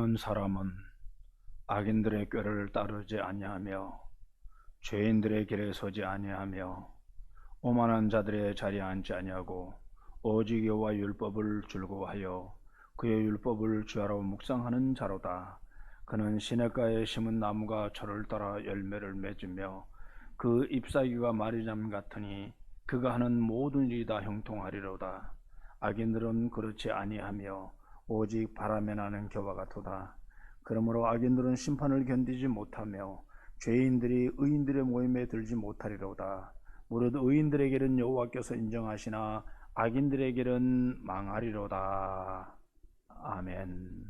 있는 사람은 악인들의 꾀를 따르지 아니하며 죄인들의 길에 서지 아니하며 오만한 자들의 자리에 앉지 아니하고 오직 여호와 율법을 즐거워하여 그의 율법을 주야로 묵상하는 자로다. 그는 시냇가에 심은 나무가 철을 따라 열매를 맺으며 그 잎사귀가 마리잠 같으니 그가 하는 모든 일이 다 형통하리로다. 악인들은 그렇지 아니하며 오직 바람에 나는 겨와 같도다. 그러므로 악인들은 심판을 견디지 못하며 죄인들이 의인들의 모임에 들지 못하리로다. 무릇 의인들에게는 여호와께서 인정하시나 악인들에게는 망하리로다. 아멘.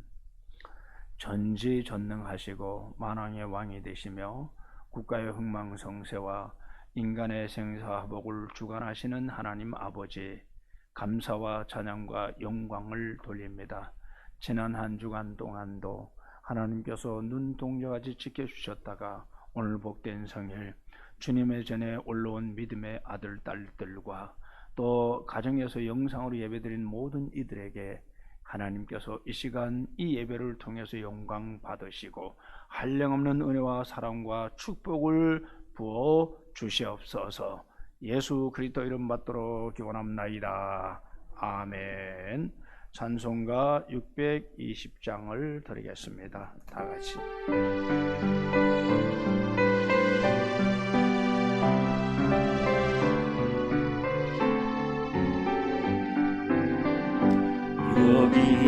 전지전능하시고 만왕의 왕이 되시며 국가의 흥망성쇠와 인간의 생사화복을 주관하시는 하나님 아버지, 감사와 찬양과 영광을 돌립니다. 지난 한 주간 동안도 하나님께서 눈동자같이 지켜주셨다가 오늘 복된 성일 주님의 전에 올라온 믿음의 아들 딸들과 또 가정에서 영상으로 예배드린 모든 이들에게 하나님께서 이 시간 이 예배를 통해서 영광 받으시고 한량없는 은혜와 사랑과 축복을 부어 주시옵소서. 예수 그리스도 이름 받도록 기원합나이다. 아멘. 찬송가 620장을 드리겠습니다. 다 같이. 여기에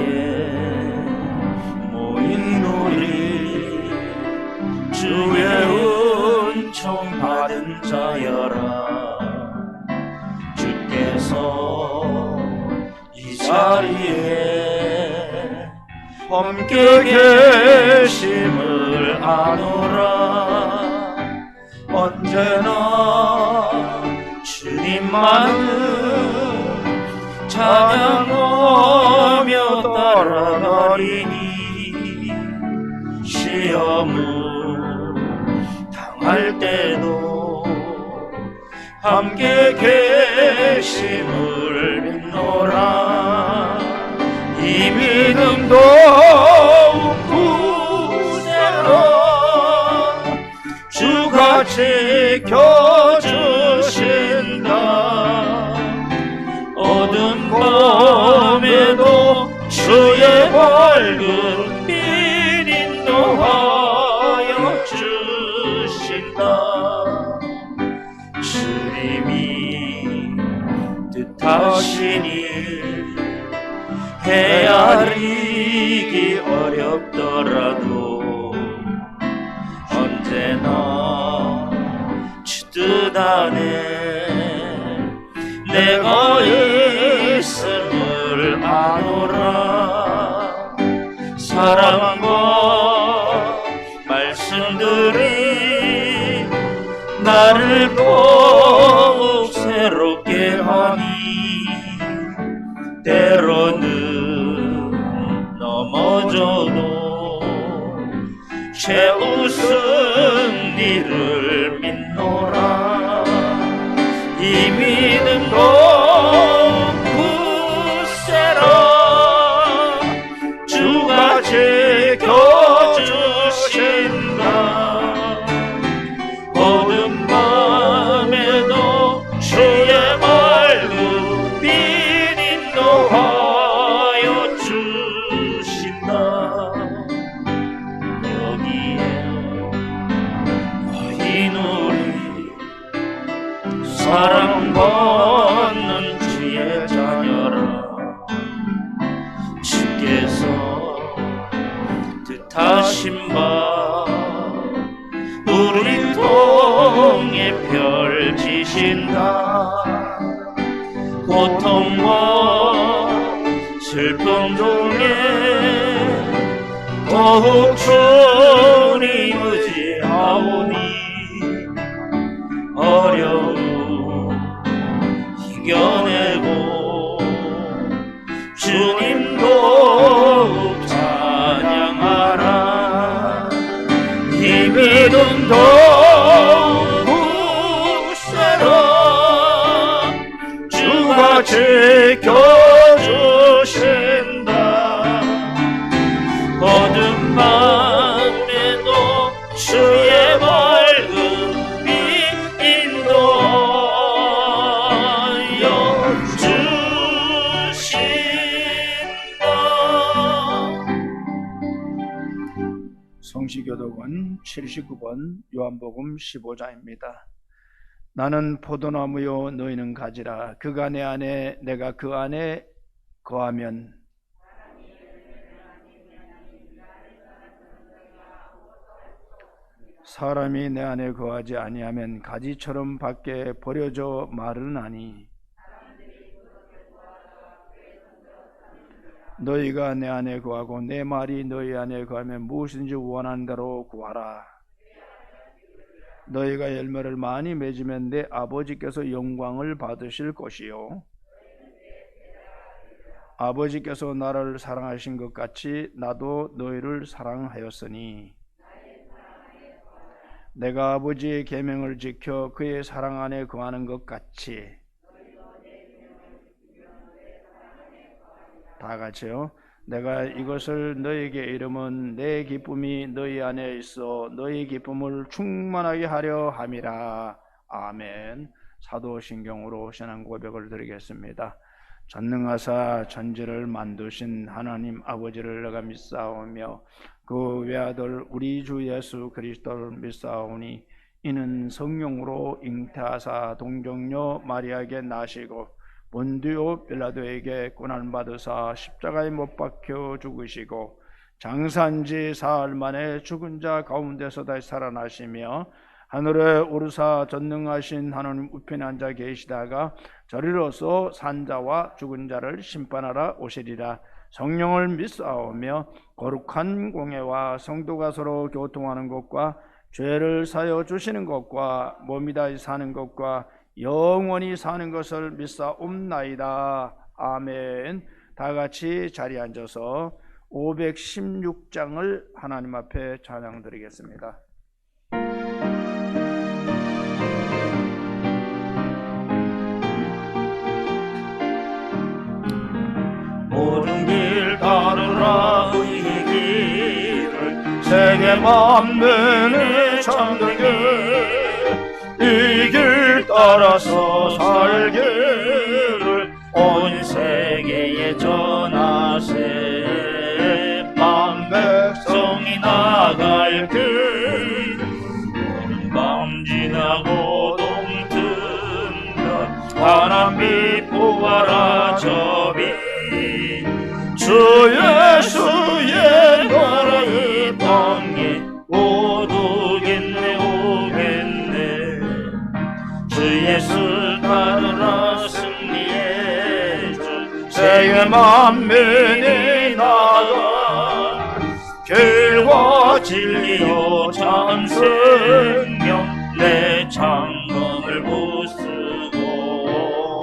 모인 우리 주의 은총 받은 자여라. 주께서 이 자리에 함께 계심을 아노라. 언제나 주님만을 찬양하며 따라가리니 시험을 당할 때도 함께 계심을 믿노라. 이 믿음 더욱 굳세라. 주가 지켜주신다. 어두운 밤에도 주의 밝은 빛 인도하여 주신다. 주님이 뜻하시니 헤아리기 어렵더라도 언제나 주 뜻 안에 내가 있음을 아노라. 사랑과 말씀들이 나를 더욱 새롭게 하니 때로는 넘어져도 죄 웃은 이를 믿노라. 이 믿음도 굳세라. 주가 지켜주신다. 어두운 밤에도 주의 밝은 빛 인도하여 주신다. 여기에 모인 우리 사랑받는 주의 자녀라. 주께서 뜻하신 바 우리 통해 펼치신다. 고통과 슬픔 중에 더욱 주님 의지하오니 어려움 이겨내고 주님 더욱 찬양하라. 이 믿음 더욱 굳세라. 주가 지켜주신다. 어둠 요한복음은 79번 요한복음 15장입니다. 나는 포도나무요 너희는 가지라. 그가 내 안에 내가 그 안에 거하면 사람이 내 안에 거하지 아니하면 가지처럼 밖에 버려져 마르나니 너희가 내 안에 거하고 내 말이 너희 안에 거하면 무엇인지 원하는 대로 구하라. 너희가 열매를 많이 맺으면 내 아버지께서 영광을 받으실 것이요 아버지께서 나를 사랑하신 것 같이 나도 너희를 사랑하였으니 내가 아버지의 계명을 지켜 그의 사랑 안에 거하는 것 같이 다 같이요. 내가 이것을 너희에게 이름은 내 기쁨이 너희 안에 있어 너희 기쁨을 충만하게 하려 함이라. 아멘. 사도신경으로 신앙 고백을 드리겠습니다. 전능하사 천지를 만드신 하나님 아버지를 내가 믿사오며 그 외아들 우리 주 예수 그리스도를 믿사오니 이는 성령으로 잉태하사 동정녀 마리아에게 나시고 본디오 빌라도에게 고난받으사 십자가에 못 박혀 죽으시고 장사한 지 사흘 만에 죽은 자 가운데서 다시 살아나시며 하늘에 오르사 전능하신 하나님 우편에 앉아 계시다가 저리로서 산자와 죽은 자를 심판하러 오시리라. 성령을 믿사오며 거룩한 공예와 성도가 서로 교통하는 것과 죄를 사여 주시는 것과 몸이 다시 사는 것과 영원히 사는 것을 믿사옵나이다. 아멘. 다 같이 자리에 앉아서 516장을 하나님 앞에 찬양드리겠습니다. 모든 길 따르라 의의 길을 세계 만민의 참된 길 이 길 따라서 살기를 온 세계에 전하세. 만 백성이 나갈 길 오른 밤 지나고 동튼다. 바람이 부어라 저비 주 예수의 나라 이 땅에 오겠네 오겠네. 주 예수 따르라 승리의 주 세계 만민이 나가 길과 진리요 참 생명 내 창검을 부수고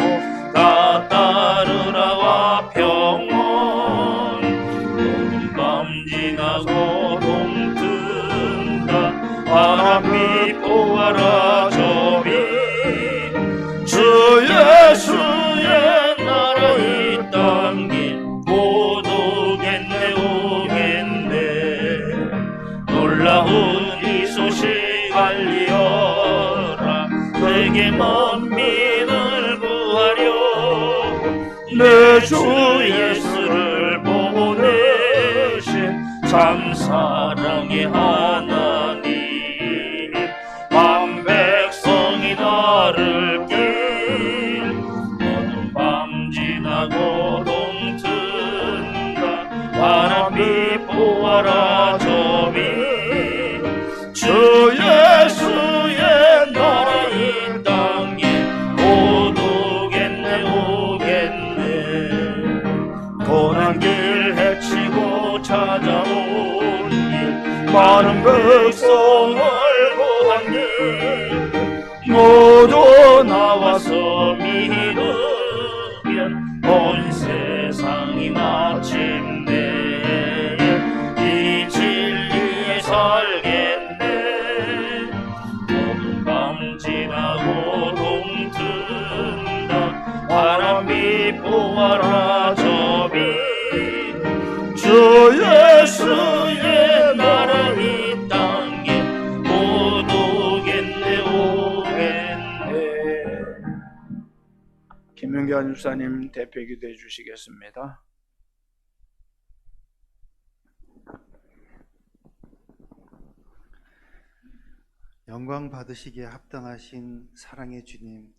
다 따르라와 평온 오는 밤 지나고 동튼다. 바람이 부어라 저비 주 예수의 나라 이 땅에 곧 오겠네 오겠네. 놀라운 이 소식 알리어라. 되게 먼 민을 구하려 내 주 예수를 보내신 참 사랑의 하나님. 만 백성이 나를 길 오는 밤 지나고 동튼다. 바람이 부어라 저비 주 예수의 나라 이 땅에 곧 오겠네 오겠네. 고난길 헤치고 찾아온 길 많은 백성을 구한 길 모두 나와서 믿으면 온 세상이 마침내 이 진리에 살겠네. 오는 밤 지나고 동튼다. 바람이 부어라 저비 주 예수의 나라 이 땅에 곧 오겠네 오겠네. 김명기 집사님 대표기도해 주시겠습니다. 영광 받으시기에 합당하신 사랑의 주님,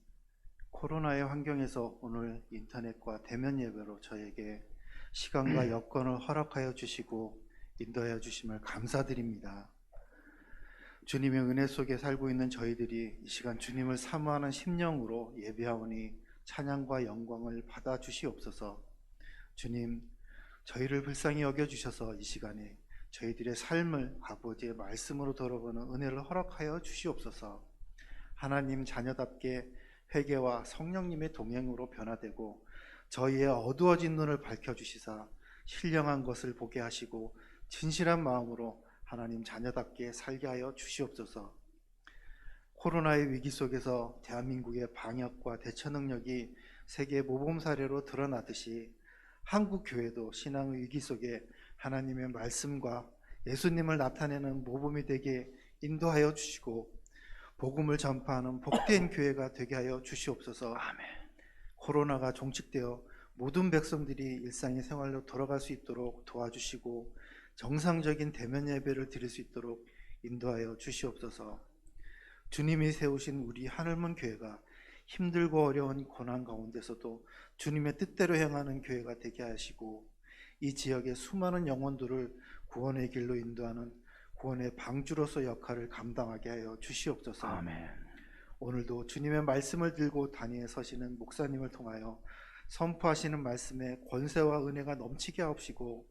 코로나의 환경에서 오늘 인터넷과 대면 예배로 저에게 시간과 여건을 허락하여 주시고 인도하여 주심을 감사드립니다. 주님의 은혜 속에 살고 있는 저희들이 이 시간 주님을 사모하는 심령으로 예배하오니 찬양과 영광을 받아 주시옵소서. 주님, 저희를 불쌍히 여겨주셔서 이 시간에 저희들의 삶을 아버지의 말씀으로 돌아보는 은혜를 허락하여 주시옵소서. 하나님 자녀답게 회개와 성령님의 동행으로 변화되고 저희의 어두워진 눈을 밝혀주시사 신령한 것을 보게 하시고 진실한 마음으로 하나님 자녀답게 살게 하여 주시옵소서. 코로나의 위기 속에서 대한민국의 방역과 대처 능력이 세계 모범 사례로 드러나듯이 한국 교회도 신앙의 위기 속에 하나님의 말씀과 예수님을 나타내는 모범이 되게 인도하여 주시고 복음을 전파하는 복된 교회가 되게 하여 주시옵소서. 아멘. 코로나가 종식되어 모든 백성들이 일상의 생활로 돌아갈 수 있도록 도와주시고 정상적인 대면 예배를 드릴 수 있도록 인도하여 주시옵소서. 주님이 세우신 우리 하늘문 교회가 힘들고 어려운 고난 가운데서도 주님의 뜻대로 행하는 교회가 되게 하시고 이 지역의 수많은 영혼들을 구원의 길로 인도하는 구원의 방주로서 역할을 감당하게 하여 주시옵소서. 아멘. 오늘도 주님의 말씀을 들고 단위에 서시는 목사님을 통하여 선포하시는 말씀에 권세와 은혜가 넘치게 하옵시고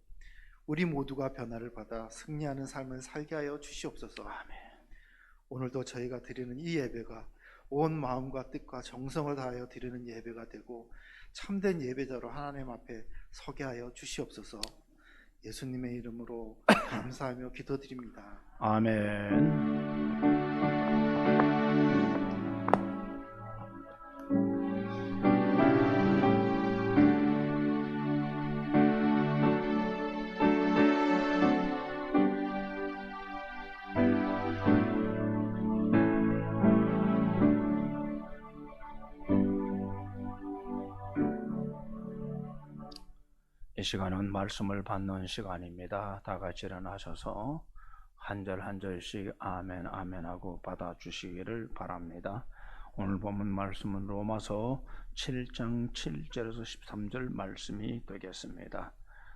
우리 모두가 변화를 받아 승리하는 삶을 살게 하여 주시옵소서. 아멘. 오늘도 저희가 드리는 이 예배가 온 마음과 뜻과 정성을 다하여 드리는 예배가 되고 참된 예배자로 하나님 앞에 서게 하여 주시옵소서. 예수님의 이름으로 감사하며 기도드립니다. 아멘. 이 시간은 말씀을 받는 시간입니다. 다 같이 일어나셔서 한 절 한 절씩 아멘 아멘 하고 받아주시기를 바랍니다. 오늘 본문 말씀은 로마서 7장 7절에서 13절 말씀이 되겠습니다.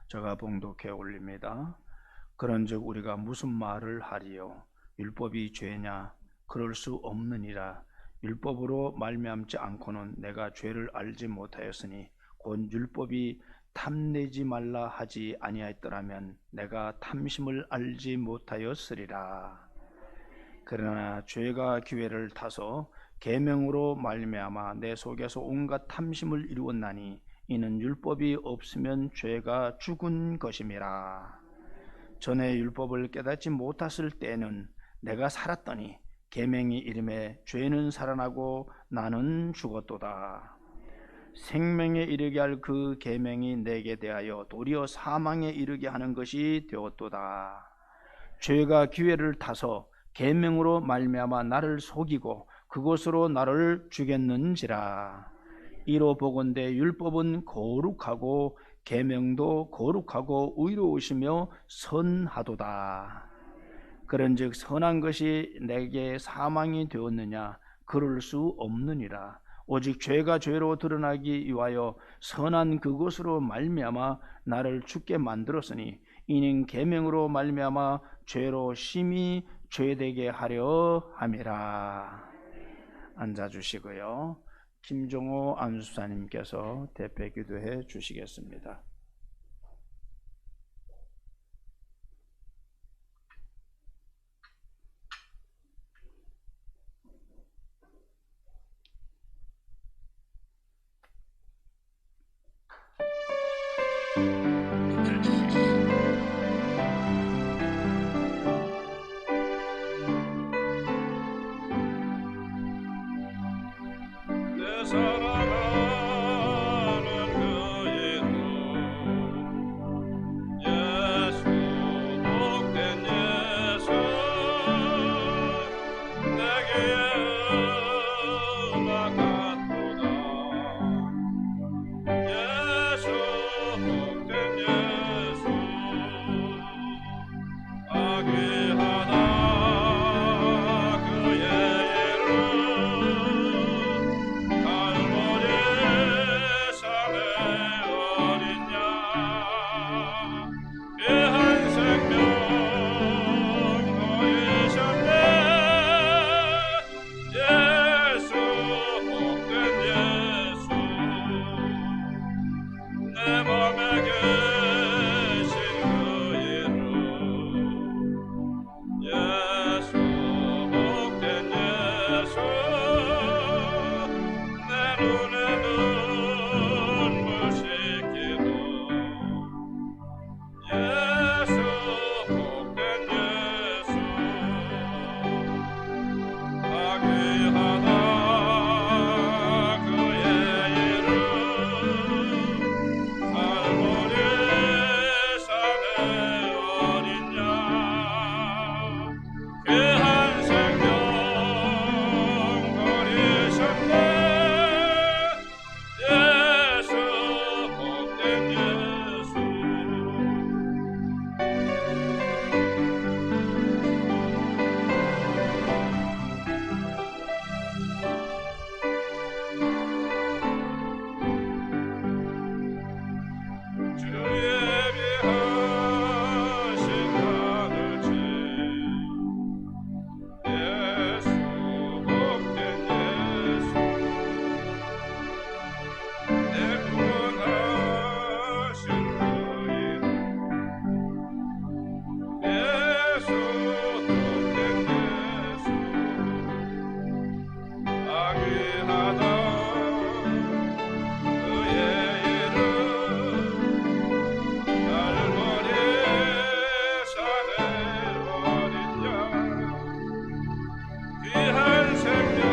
제가 봉독해 올립니다. 그런즉 우리가 무슨 말을 하리요? 율법이 죄냐? 그럴 수 없느니라. 율법으로 말미암지 않고는 내가 죄를 알지 못하였으니 곧 율법이 탐내지 말라 하지 아니하였더라면 내가 탐심을 알지 못하였으리라. 그러나 죄가 기회를 타서 계명으로 말미암아 내 속에서 온갖 탐심을 이루었나니 이는 율법이 없으면 죄가 죽은 것임이라. 전에 율법을 깨닫지 못했을 때는 내가 살았더니 계명이 이름에 죄는 살아나고 나는 죽었도다. 생명에 이르게 할 그 계명이 내게 대하여 도리어 사망에 이르게 하는 것이 되었도다. 죄가 기회를 타서 계명으로 말미암아 나를 속이고 그것으로 나를 죽였는지라. 이로 보건대 율법은 거룩하고 계명도 거룩하고 의로우시며 선하도다. 그런즉 선한 것이 내게 사망이 되었느냐? 그럴 수 없느니라. 오직 죄가 죄로 드러나기 위하여 선한 그것으로 말미암아 나를 죽게 만들었으니 이는 계명으로 말미암아 죄로 심히 죄되게 하려 함이라. 앉아주시고요. 김종호 안수사님께서 대표 기도해 주시겠습니다. 눈에 눈물 씻기도 예수 복된 예수 아귀하다 그의 이름 갈보리 산의 어린 양 귀한 생명 버리셨네 예수 복된 예수 주의 귀하신 아들지 예수 복된 예수 내 구원하신 그 이름 예수 복된 예수 아귀하다 그의 이름 갈보리 산의 어린 양 귀한 생명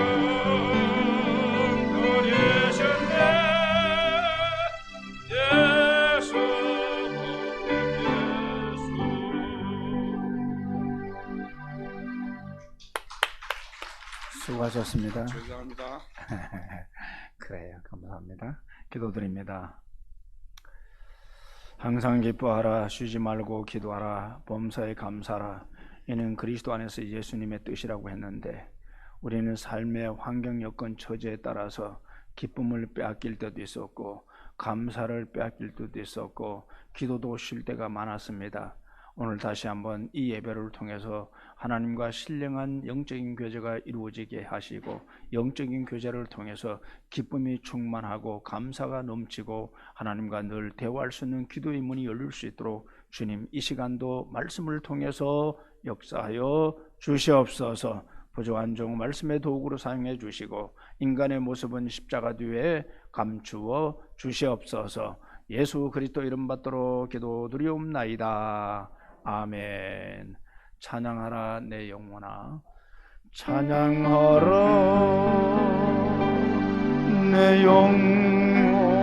버리셨네 예수 복된 예수 수고하셨습니다. 죄송합니다. 그래요. 감사합니다. 기도드립니다. 항상 기뻐하라. 쉬지 말고 기도하라. 범사에 감사하라. 이는 그리스도 안에서 예수님의 뜻이라고 했는데 우리는 삶의 환경 여건 처지에 따라서 기쁨을 빼앗길 때도 있었고 감사를 빼앗길 때도 있었고 기도도 쉴 때가 많았습니다. 오늘 다시 한번 이 예배를 통해서 하나님과 신령한 영적인 교제가 이루어지게 하시고 영적인 교제를 통해서 기쁨이 충만하고 감사가 넘치고 하나님과 늘 대화할 수 있는 기도의 문이 열릴 수 있도록 주님 이 시간도 말씀을 통해서 역사하여 주시옵소서. 부족한 종 말씀의 도구로 사용해 주시고 인간의 모습은 십자가 뒤에 감추어 주시옵소서. 예수 그리스도 이름 받도록 기도드리옵나이다. 아멘. 찬양하라 내 영혼아, 찬양하라 내 영혼아,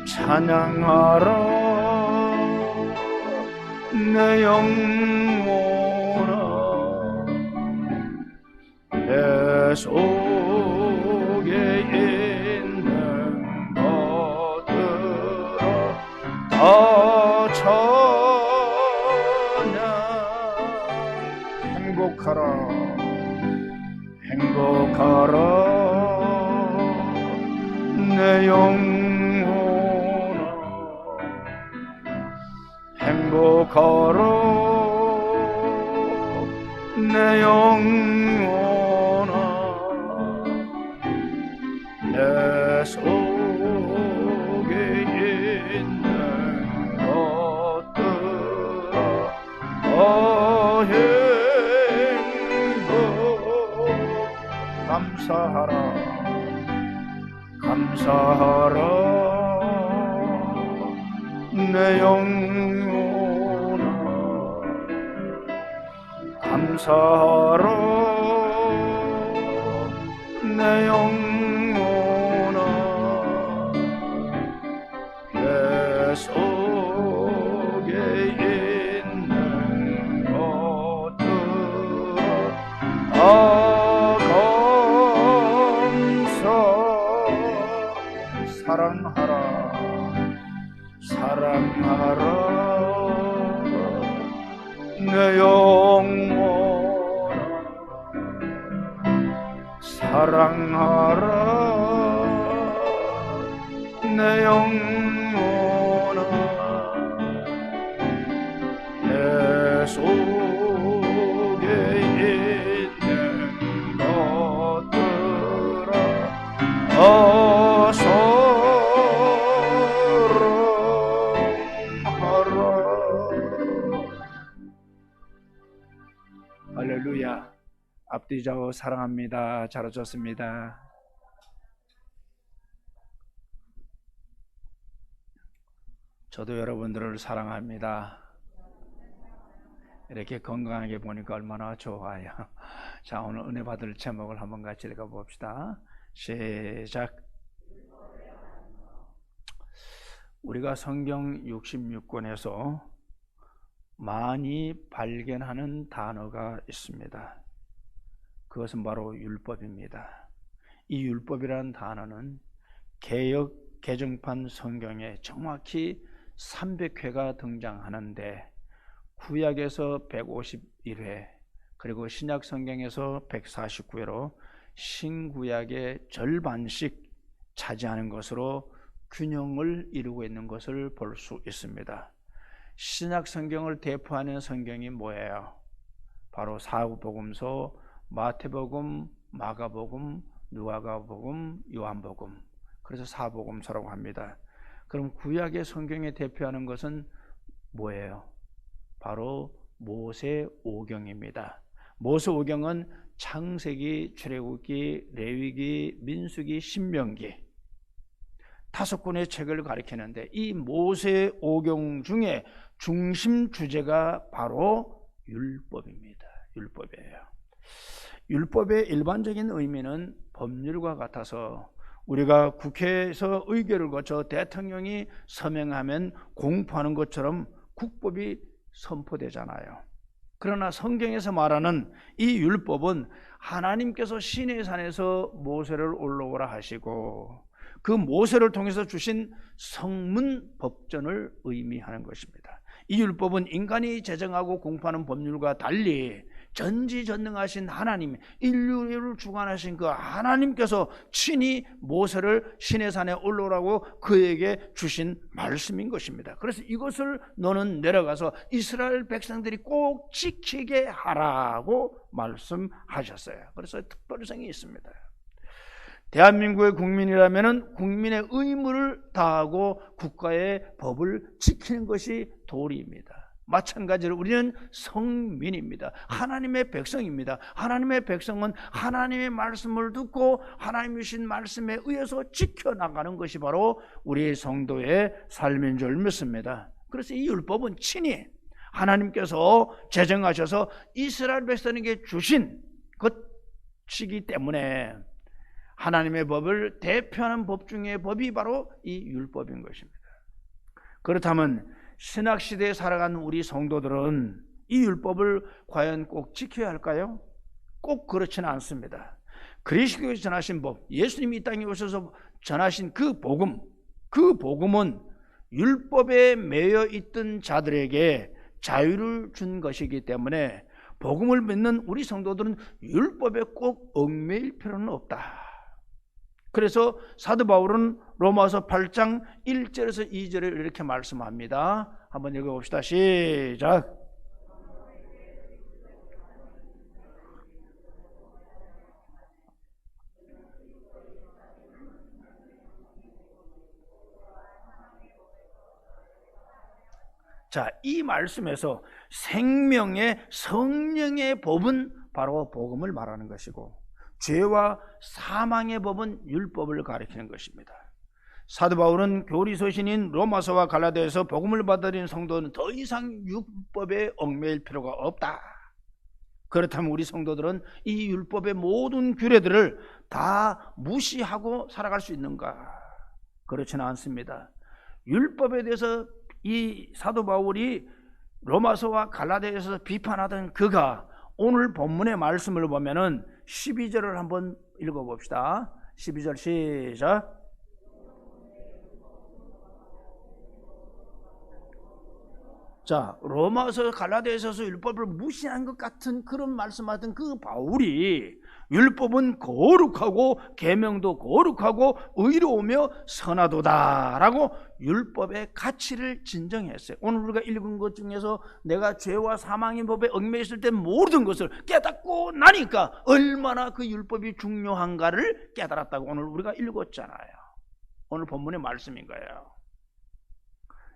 찬양하라 내 영혼아, 내 속에 있는 것들아 다 찬양. 행복하라 행복하라 내 영혼아, 행복하라 내 영혼아, 내 속에 있는 것들아 행복. 감사하라 감사하라 내 영혼아, 감사하라 내 영혼아, 내 속에 있는 것들아 사랑하라 사랑하라 내 영혼아, 사랑하라 내 영혼아, 내 속에 있는 것들아 할렐루야. 앞뒤 디자오 사랑합니다. 잘 오셨습니다. 저도 여러분들을 사랑합니다. 이렇게 건강하게 보니까 얼마나 좋아요. 자, 오늘 은혜 받을 제목을 한번 같이 읽어봅시다. 시작. 우리가 성경 66권에서 많이 발견하는 단어가 있습니다. 그것은 바로 율법입니다. 이 율법이라는 단어는 개역 개정판 성경에 정확히 300회가 등장하는데 구약에서 151회 그리고 신약 성경에서 149회로 신구약의 절반씩 차지하는 것으로 균형을 이루고 있는 것을 볼 수 있습니다. 신약 성경을 대표하는 성경이 뭐예요? 바로 사복음서, 마태복음, 마가복음, 누가복음, 요한복음. 그래서 사복음서라고 합니다. 그럼 구약의 성경에 대표하는 것은 뭐예요? 바로 모세오경입니다. 모세오경은 창세기, 출애굽기, 레위기, 민수기, 신명기 5권의 책을 가리키는데 이 모세오경 중에 중심 주제가 바로 율법입니다. 율법이에요. 율법의 일반적인 의미는 법률과 같아서 우리가 국회에서 의결을 거쳐 대통령이 서명하면 공포하는 것처럼 국법이 선포되잖아요. 그러나 성경에서 말하는 이 율법은 하나님께서 시내산에서 모세를 올라오라 하시고 그 모세를 통해서 주신 성문 법전을 의미하는 것입니다. 이 율법은 인간이 제정하고 공포하는 법률과 달리 전지전능하신 하나님, 인류를 주관하신 그 하나님께서 친히 모세를 시내산에 올라오라고 그에게 주신 말씀인 것입니다. 그래서 이것을 너는 내려가서 이스라엘 백성들이 꼭 지키게 하라고 말씀하셨어요. 그래서 특별성이 있습니다. 대한민국의 국민이라면 국민의 의무를 다하고 국가의 법을 지키는 것이 도리입니다. 마찬가지로 우리는 성민입니다. 하나님의 백성입니다. 하나님의 백성은 하나님의 말씀을 듣고 하나님이 주신 말씀에 의해서 지켜나가는 것이 바로 우리 성도의 삶인 줄 믿습니다. 그래서 이 율법은 친히 하나님께서 제정하셔서 이스라엘 백성에게 주신 것이기 때문에 하나님의 법을 대표하는 법 중에 법이 바로 이 율법인 것입니다. 그렇다면 신학시대에 살아가는 우리 성도들은 이 율법을 과연 꼭 지켜야 할까요? 꼭 그렇지는 않습니다. 그리스도께서 전하신 법, 예수님이 이 땅에 오셔서 전하신 그 복음은 율법에 매여 있던 자들에게 자유를 준 것이기 때문에 복음을 믿는 우리 성도들은 율법에 꼭 얽매일 필요는 없다. 그래서 사도 바울은 로마서 8장 1절에서 2절을 이렇게 말씀합니다. 한번 읽어봅시다. 시작. 자, 이 말씀에서 생명의 성령의 법은 바로 복음을 말하는 것이고 죄와 사망의 법은 율법을 가리키는 것입니다. 사도 바울은 교리서 신인 로마서와 갈라디아서 복음을 받아들인 성도는 더 이상 율법에 얽매일 필요가 없다. 그렇다면 우리 성도들은 이 율법의 모든 규례들을 다 무시하고 살아갈 수 있는가? 그렇지는 않습니다. 율법에 대해서 이 사도 바울이 로마서와 갈라디아에서 비판하던 그가 오늘 본문의 말씀을 보면은 12절을 한번 읽어봅시다. 12절 시작. 자, 로마서 갈라디아서 율법을 무시한 것 같은 그런 말씀하던 그 바울이 율법은 거룩하고 계명도 거룩하고 의로우며 선하도다라고 율법의 가치를 진정했어요. 오늘 우리가 읽은 것 중에서 내가 죄와 사망의 법에 얽매여 있을 때 모든 것을 깨닫고 나니까 얼마나 그 율법이 중요한가를 깨달았다고 오늘 우리가 읽었잖아요. 오늘 본문의 말씀인 거예요.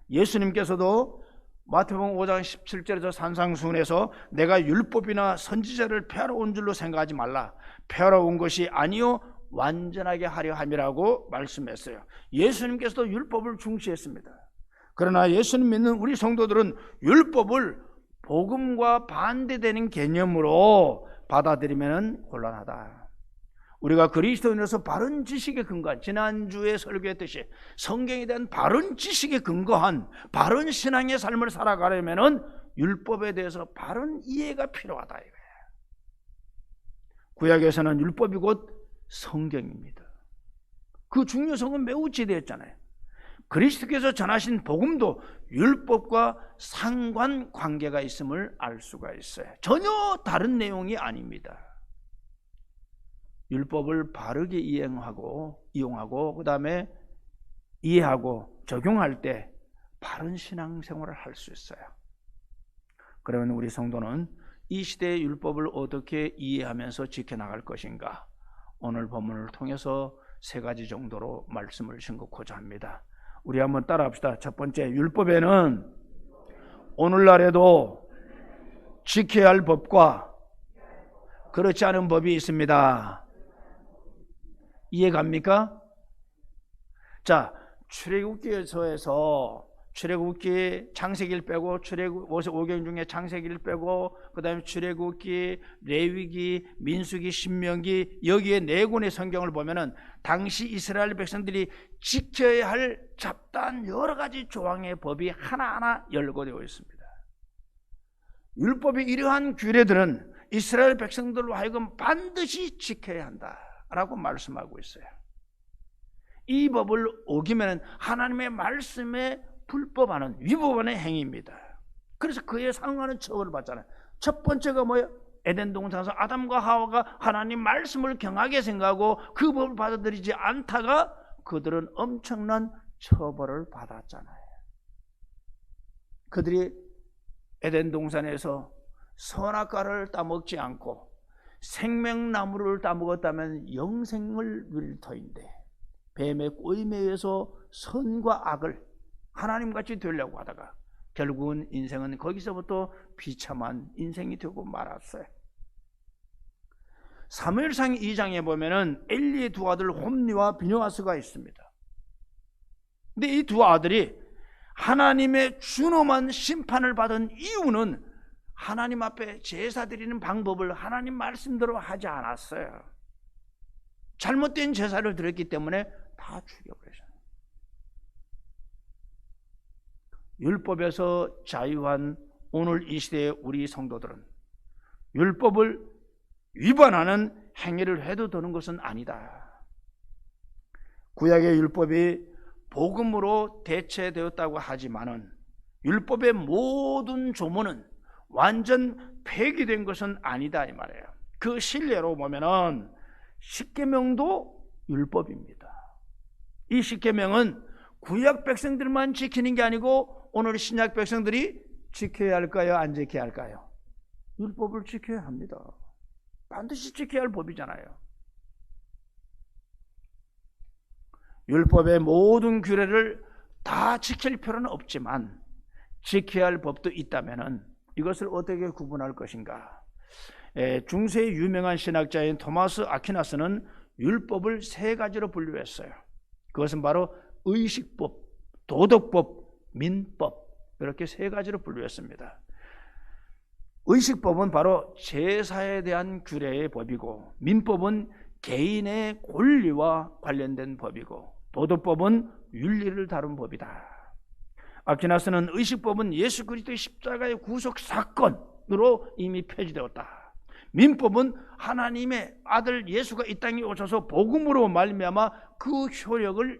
예수님께서도 마태복음 5장 17절에서 산상수훈에서 내가 율법이나 선지자를 폐하러 온 줄로 생각하지 말라. 폐하러 온 것이 아니요 완전하게 하려 함이라고 말씀했어요. 예수님께서도 율법을 중시했습니다. 그러나 예수님 믿는 우리 성도들은 율법을 복음과 반대되는 개념으로 받아들이면 곤란하다. 우리가 그리스도인으로서 바른 지식에 근거한, 지난주에 설교했듯이 성경에 대한 바른 지식에 근거한 바른 신앙의 삶을 살아가려면 율법에 대해서 바른 이해가 필요하다 이거예요. 구약에서는 율법이 곧 성경입니다. 그 중요성은 매우 지대했잖아요. 그리스도께서 전하신 복음도 율법과 상관관계가 있음을 알 수가 있어요. 전혀 다른 내용이 아닙니다. 율법을 바르게 이용하고 그 다음에 이해하고 적용할 때 바른 신앙생활을 할 수 있어요. 그러면 우리 성도는 이 시대의 율법을 어떻게 이해하면서 지켜나갈 것인가? 오늘 본문을 통해서 3가지 정도로 말씀을 신고코자 합니다. 우리 한번 따라합시다. 첫 번째, 율법에는 오늘날에도 지켜야 할 법과 그렇지 않은 법이 있습니다. 이해갑니까? 자, 출애굽기서에서 출애굽기 창세기를 빼고 오경 중에 창세기를 빼고 그 다음에 출애굽기, 레위기, 민수기, 신명기 여기에 4권의 성경을 보면은 당시 이스라엘 백성들이 지켜야 할 잡다한 여러 가지 조항의 법이 하나하나 열거되어 있습니다. 율법의 이러한 규례들은 이스라엘 백성들로 하여금 반드시 지켜야 한다라고 말씀하고 있어요. 이 법을 어기면 하나님의 말씀에 불법하는, 위법하는 행위입니다. 그래서 그에 상응하는 처벌을 받잖아요. 첫 번째가 뭐예요? 에덴 동산에서 아담과 하와가 하나님 말씀을 경하게 생각하고 그 법을 받아들이지 않다가 그들은 엄청난 처벌을 받았잖아요. 그들이 에덴 동산에서 선악과를 따먹지 않고 생명나무를 따먹었다면 영생을 누릴 터인데 뱀의 꼬임에 의해서 선과 악을 하나님같이 되려고 하다가 결국은 인생은 거기서부터 비참한 인생이 되고 말았어요. 사무엘상 2장에 보면은 엘리의 2 아들 홈니와 비느하스가 있습니다. 근데 이 2 아들이 하나님의 준엄한 심판을 받은 이유는 하나님 앞에 제사 드리는 방법을 하나님 말씀대로 하지 않았어요. 잘못된 제사를 드렸기 때문에 다 죽여버리셨어요. 율법에서 자유한 오늘 이 시대의 우리 성도들은 율법을 위반하는 행위를 해도 되는 것은 아니다. 구약의 율법이 복음으로 대체되었다고 하지만은 율법의 모든 조문은 완전 폐기된 것은 아니다 이 말이에요. 그 실례로 보면은 십계명도 율법입니다. 이 십계명은 구약 백성들만 지키는 게 아니고 오늘 신약 백성들이 지켜야 할까요? 안 지켜야 할까요? 율법을 지켜야 합니다. 반드시 지켜야 할 법이잖아요. 율법의 모든 규례를 다 지킬 필요는 없지만 지켜야 할 법도 있다면은 이것을 어떻게 구분할 것인가? 중세의 유명한 신학자인 토마스 아퀴나스는 율법을 3가지로 분류했어요. 그것은 바로 의식법, 도덕법, 민법 이렇게 3가지로 분류했습니다. 의식법은 바로 제사에 대한 규례의 법이고 민법은 개인의 권리와 관련된 법이고 도덕법은 윤리를 다룬 법이다. 아퀴나스는 의식법은 예수 그리스도의 십자가의 구속 사건으로 이미 폐지되었다. 민법은 하나님의 아들 예수가 이 땅에 오셔서 복음으로 말미암아 그 효력을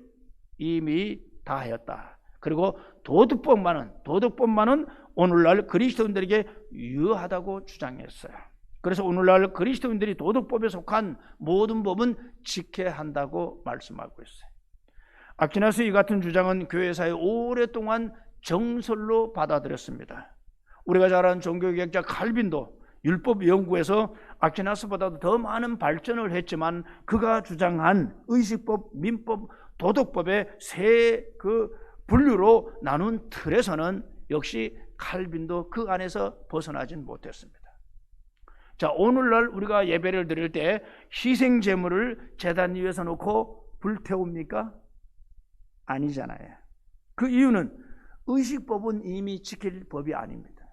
이미 다하였다. 그리고 도덕법만은 오늘날 그리스도인들에게 유효하다고 주장했어요. 그래서 오늘날 그리스도인들이 도덕법에 속한 모든 법은 지켜야 한다고 말씀하고 있어요. 아퀴나스 이 같은 주장은 교회사에 오랫동안 정설로 받아들였습니다. 우리가 잘 아는 종교개혁자 칼빈도 율법 연구에서 아퀴나스보다도 더 많은 발전을 했지만 그가 주장한 의식법, 민법, 도덕법의 3 분류로 나눈 틀에서는 역시 칼빈도 그 안에서 벗어나진 못했습니다. 자, 오늘날 우리가 예배를 드릴 때 희생 제물을 제단 위에서 놓고 불태웁니까? 아니잖아요. 그 이유는 의식법은 이미 지킬 법이 아닙니다.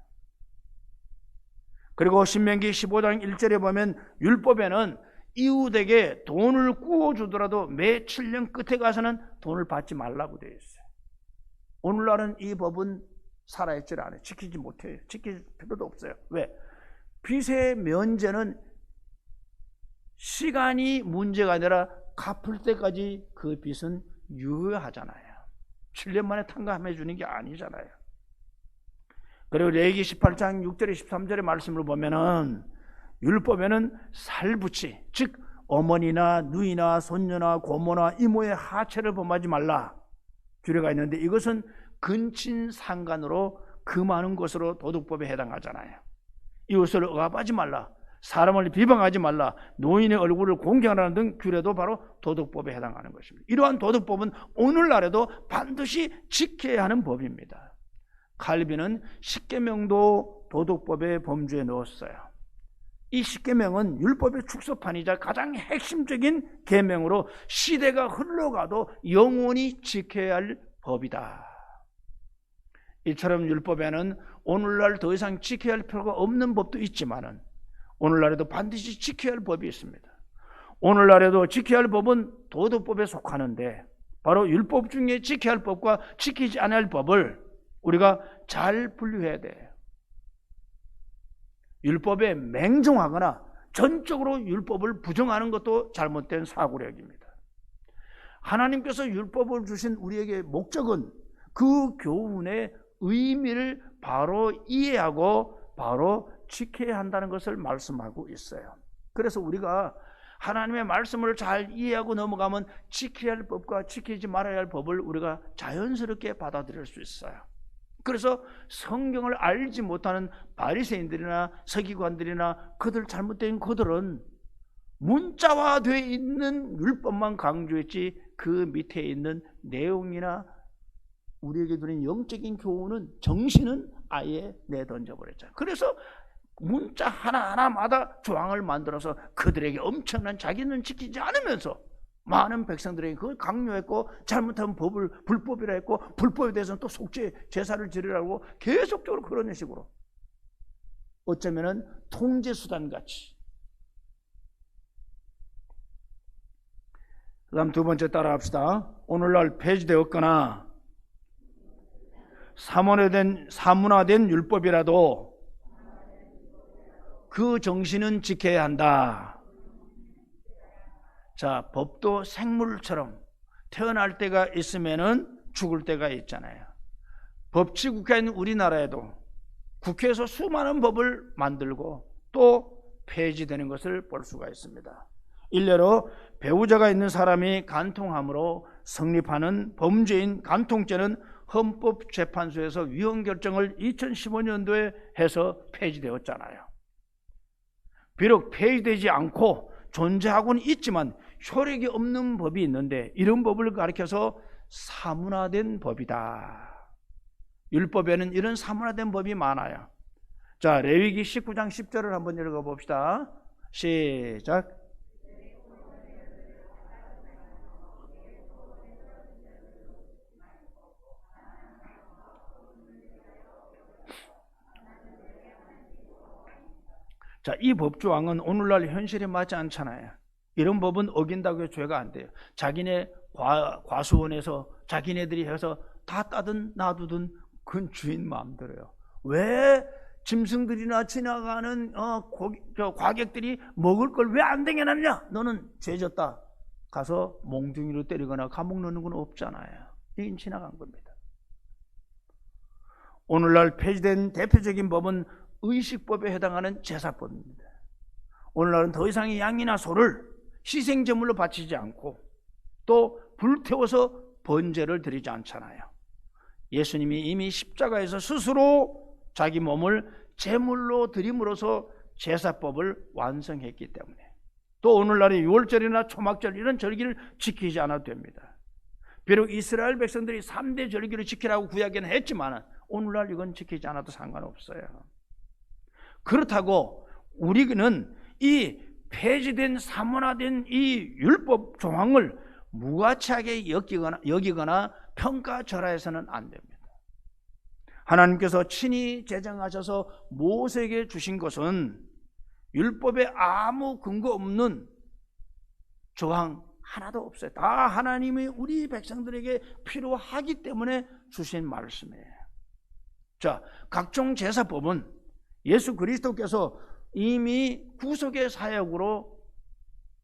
그리고 신명기 15장 1절에 보면 율법에는 이웃에게 돈을 구워주더라도 매 7년 끝에 가서는 돈을 받지 말라고 되어 있어요. 오늘날은 이 법은 살아있질 않아요. 지키지 못해요. 지킬 필요도 없어요. 왜? 빚의 면제는 시간이 문제가 아니라 갚을 때까지 그 빚은 유효하잖아요. 7년 만에 탕감해 주는 게 아니잖아요. 그리고 레위기 18장 6절에 13절의 말씀을 보면은 율법에는 살부치, 즉 어머니나 누이나 손녀나 고모나 이모의 하체를 범하지 말라 규례가 있는데, 이것은 근친 상간으로 금하는 것으로 도덕법에 해당하잖아요. 이웃을 억압하지 말라, 사람을 비방하지 말라, 노인의 얼굴을 공개하라는 등 규례도 바로 도덕법에 해당하는 것입니다. 이러한 도덕법은 오늘날에도 반드시 지켜야 하는 법입니다. 칼빈은 십계명도 도덕법의 범주에 넣었어요. 이 십계명은 율법의 축소판이자 가장 핵심적인 계명으로 시대가 흘러가도 영원히 지켜야 할 법이다. 이처럼 율법에는 오늘날 더 이상 지켜야 할 필요가 없는 법도 있지만은 오늘날에도 반드시 지켜야 할 법이 있습니다. 오늘날에도 지켜야 할 법은 도덕법에 속하는데, 바로 율법 중에 지켜야 할 법과 지키지 않아야 할 법을 우리가 잘 분류해야 돼요. 율법에 맹종하거나 전적으로 율법을 부정하는 것도 잘못된 사고력입니다. 하나님께서 율법을 주신 우리에게 목적은 그 교훈의 의미를 바로 이해하고 바로 지켜야 한다는 것을 말씀하고 있어요. 그래서 우리가 하나님의 말씀을 잘 이해하고 넘어가면 지켜야 할 법과 지키지 말아야 할 법을 우리가 자연스럽게 받아들일 수 있어요. 그래서 성경을 알지 못하는 바리새인들이나 서기관들이나 그들 잘못된 그들은 문자화되어 있는 율법만 강조했지 그 밑에 있는 내용이나 우리에게 주는 영적인 교훈은, 정신은 아예 내던져버렸잖아요. 그래서 문자 하나하나마다 조항을 만들어서 그들에게 엄청난, 자기는 지키지 않으면서 많은 백성들에게 그걸 강요했고, 잘못하면 법을 불법이라 했고, 불법에 대해서는 또 속죄 제사를 지르라고 계속적으로 그런 식으로, 어쩌면은 통제수단 같이. 그 다음 두 번째 따라합시다. 오늘날 폐지되었거나 사문화된 율법이라도 그 정신은 지켜야 한다. 자, 법도 생물처럼 태어날 때가 있으면은 죽을 때가 있잖아요. 법치국회인 우리나라에도 국회에서 수많은 법을 만들고 또 폐지되는 것을 볼 수가 있습니다. 일례로 배우자가 있는 사람이 간통함으로 성립하는 범죄인 간통죄는 헌법재판소에서 위헌 결정을 2015년도에 해서 폐지되었잖아요. 비록 폐지되지 않고 존재하고는 있지만 효력이 없는 법이 있는데, 이런 법을 가리켜서 사문화된 법이다. 율법에는 이런 사문화된 법이 많아요. 자, 레위기 19장 10절을 한번 읽어봅시다. 시작. 자, 이 법조항은 오늘날 현실에 맞지 않잖아요. 이런 법은 어긴다고 해서 죄가 안 돼요. 자기네 과수원에서 자기네들이 해서 다 따든 놔두든 그건 주인 마음대로요. 왜 짐승들이나 지나가는 과객들이 먹을 걸 왜 안 댕겨놨냐? 너는 죄졌다. 가서 몽둥이로 때리거나 감옥 넣는 건 없잖아요. 이건 지나간 겁니다. 오늘날 폐지된 대표적인 법은 의식법에 해당하는 제사법입니다. 오늘날은 더 이상 양이나 소를 희생제물로 바치지 않고 또 불태워서 번제를 드리지 않잖아요. 예수님이 이미 십자가에서 스스로 자기 몸을 제물로 드림으로써 제사법을 완성했기 때문에, 또 오늘날의 유월절이나 초막절 이런 절기를 지키지 않아도 됩니다. 비록 이스라엘 백성들이 3대 절기를 지키라고 구약에는 했지만 오늘날 이건 지키지 않아도 상관없어요. 그렇다고 우리는 이 폐지된 사문화된 이 율법 조항을 무가치하게 여기거나 평가절하해서는 안 됩니다. 하나님께서 친히 제정하셔서 모세에게 주신 것은 율법에 아무 근거 없는 조항 하나도 없어요. 다 하나님이 우리 백성들에게 필요하기 때문에 주신 말씀이에요. 자, 각종 제사법은 예수 그리스도께서 이미 구속의 사역으로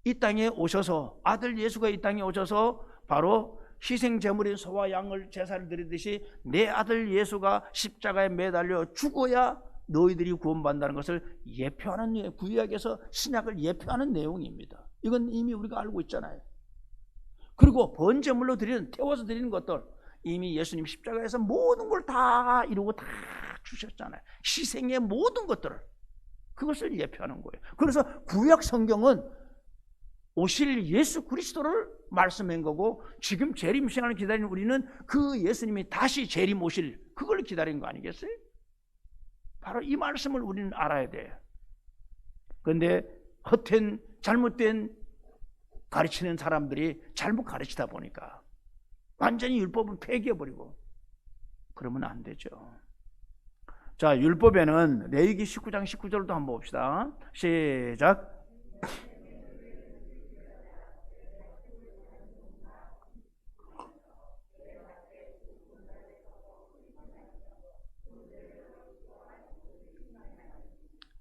이 땅에 오셔서, 아들 예수가 이 땅에 오셔서 바로 희생 제물인 소와 양을 제사를 드리듯이 내 아들 예수가 십자가에 매달려 죽어야 너희들이 구원받는다는 것을 예표하는, 구약에서 신약을 예표하는 내용입니다. 이건 이미 우리가 알고 있잖아요. 그리고 번제물로 드리는, 태워서 드리는 것들, 이미 예수님 십자가에서 모든 걸 다 이루고 다 주셨잖아요. 희생의 모든 것들을, 그것을 예표하는 거예요. 그래서 구약 성경은 오실 예수 그리스도를 말씀한 거고, 지금 재림 시간을 기다리는 우리는 그 예수님이 다시 재림 오실 그걸 기다린 거 아니겠어요? 바로 이 말씀을 우리는 알아야 돼요. 그런데 헛된, 잘못된 가르치는 사람들이 잘못 가르치다 보니까 완전히 율법은 폐기해버리고 그러면 안 되죠. 자, 율법에는 레위기 19장 19절도 한번 봅시다. 시작.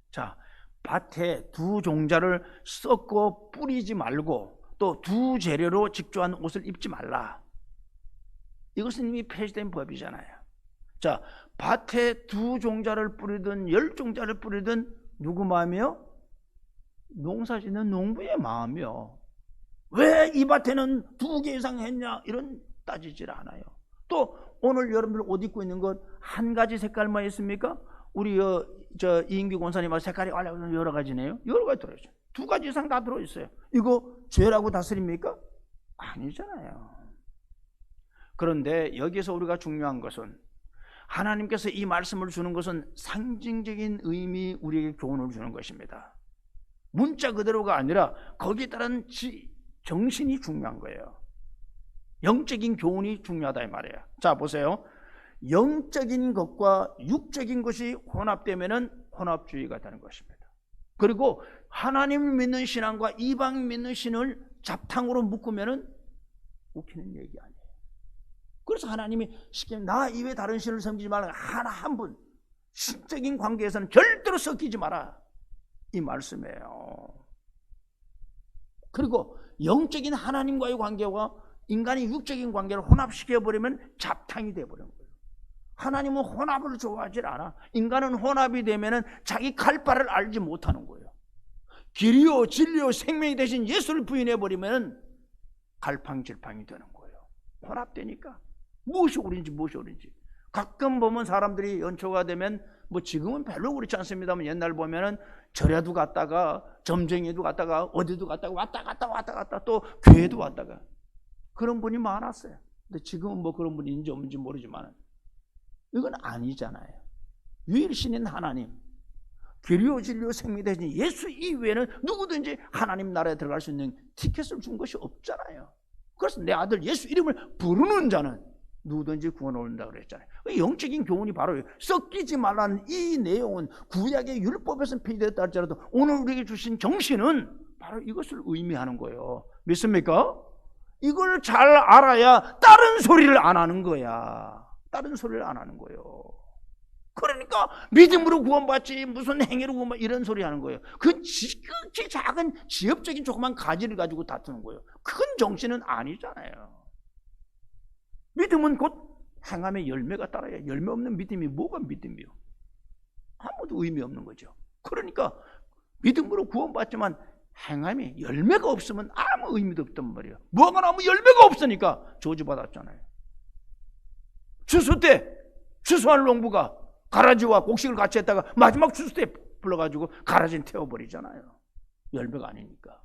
자, 밭에 두 종자를 썩고 뿌리지 말고 또 두 재료로 직조한 옷을 입지 말라. 이것은 이미 폐지된 법이잖아요. 자, 밭에 두 종자를 뿌리든 10종자를 뿌리든 누구 마음이요? 농사짓는 농부의 마음이요. 왜 이 밭에는 2개 이상 했냐? 이런 따지질 않아요. 또 오늘 여러분들 옷 입고 있는 것 한 가지 색깔만 있습니까? 우리 이인규 권사님 색깔이 여러 가지네요. 여러 가지 들어있어요. 2가지 이상 다 들어있어요. 이거 죄라고 다스립니까? 아니잖아요. 그런데 여기서 우리가 중요한 것은 하나님께서 이 말씀을 주는 것은 상징적인 의미, 우리에게 교훈을 주는 것입니다. 문자 그대로가 아니라 거기에 따른 정신이 중요한 거예요. 영적인 교훈이 중요하다 이 말이에요. 자, 보세요. 영적인 것과 육적인 것이 혼합되면 혼합주의가 되는 것입니다. 그리고 하나님을 믿는 신앙과 이방 믿는 신을 잡탕으로 묶으면 웃기는 얘기 아니에요. 그래서 하나님이 시키면 나 이외에 다른 신을 섬기지 말라. 하나 한 분, 신적인 관계에서는 절대로 섞이지 마라, 이 말씀이에요. 그리고 영적인 하나님과의 관계와 인간의 육적인 관계를 혼합시켜버리면 잡탕이 되어버리는 거예요. 하나님은 혼합을 좋아하지 않아. 인간은 혼합이 되면 자기 갈 바를 알지 못하는 거예요. 길이요 진리요 생명이 되신 예수를 부인해버리면 갈팡질팡이 되는 거예요. 혼합되니까 무엇이 옳은지 무엇이 옳은지. 가끔 보면 사람들이 연초가 되면, 뭐 지금은 별로 그렇지 않습니다만 옛날 보면은 절에도 갔다가 점쟁이도 갔다가 어디도 갔다가 왔다 갔다 또 교회도 왔다가 그런 분이 많았어요. 근데 지금은 뭐 그런 분이 있는지 없는지 모르지만 이건 아니잖아요. 유일신인 하나님, 길이요 진리요 생명이 되신 예수 이외에는 누구든지 하나님 나라에 들어갈 수 있는 티켓을 준 것이 없잖아요. 그래서 내 아들 예수 이름을 부르는 자는 누구든지 구원을 얻는다고 그랬잖아요. 영적인 교훈이 바로 섞이지 말라는 이 내용은 구약의 율법에서 폐지됐다 할지라도 오늘 우리에게 주신 정신은 바로 이것을 의미하는 거예요. 믿습니까? 이걸 잘 알아야 다른 소리를 안 하는 거야. 다른 소리를 안 하는 거예요. 그러니까 믿음으로 구원받지 무슨 행위로 구원받지 이런 소리 하는 거예요. 그 지극히 작은 지엽적인 조그만 가지를 가지고 다투는 거예요. 큰 정신은 아니잖아요. 믿음은 곧 행함의 열매가 따라야. 열매 없는 믿음이 뭐가 믿음이요? 아무도 의미 없는 거죠. 그러니까 믿음으로 구원받지만 행함이 열매가 없으면 아무 의미도 없단 말이에요. 무화과 나무 열매가 없으니까 저주받았잖아요. 추수 때 추수할 농부가 가라지와 곡식을 같이 했다가 마지막 추수 때 불러가지고 가라지는 태워버리잖아요. 열매가 아니니까.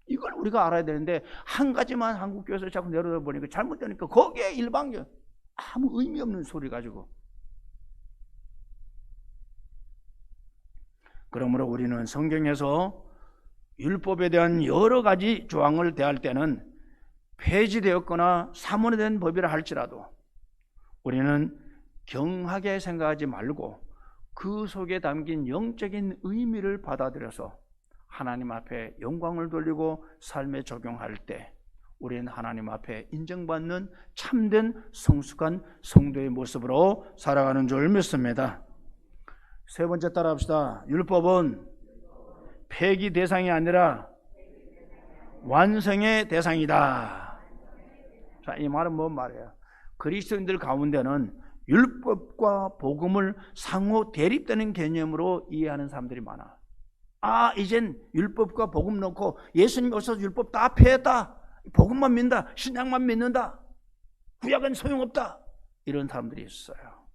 이걸 우리가 알아야 되는데 한 가지만 한국교회에서 자꾸 내려다 보니까 잘못되니까 거기에 일방적 아무 의미 없는 소리 가지고. 그러므로 우리는 성경에서 율법에 대한 여러 가지 조항을 대할 때는 폐지되었거나 사문화된 법이라 할지라도 우리는 경하게 생각하지 말고 그 속에 담긴 영적인 의미를 받아들여서 하나님 앞에 영광을 돌리고 삶에 적용할 때 우리는 하나님 앞에 인정받는 참된 성숙한 성도의 모습으로 살아가는 줄 믿습니다. 세 번째 따라합시다. 율법은 폐기 대상이 아니라 완성의 대상이다. 자, 이 말은 뭔 말이에요? 그리스도인들 가운데는 율법과 복음을 상호 대립되는 개념으로 이해하는 사람들이 많아. 이젠 율법과 복음 놓고 예수님 오셔서 율법 다 폐했다. 복음만 믿는다. 신약만 믿는다. 구약은 소용없다. 이런 사람들이 있어요.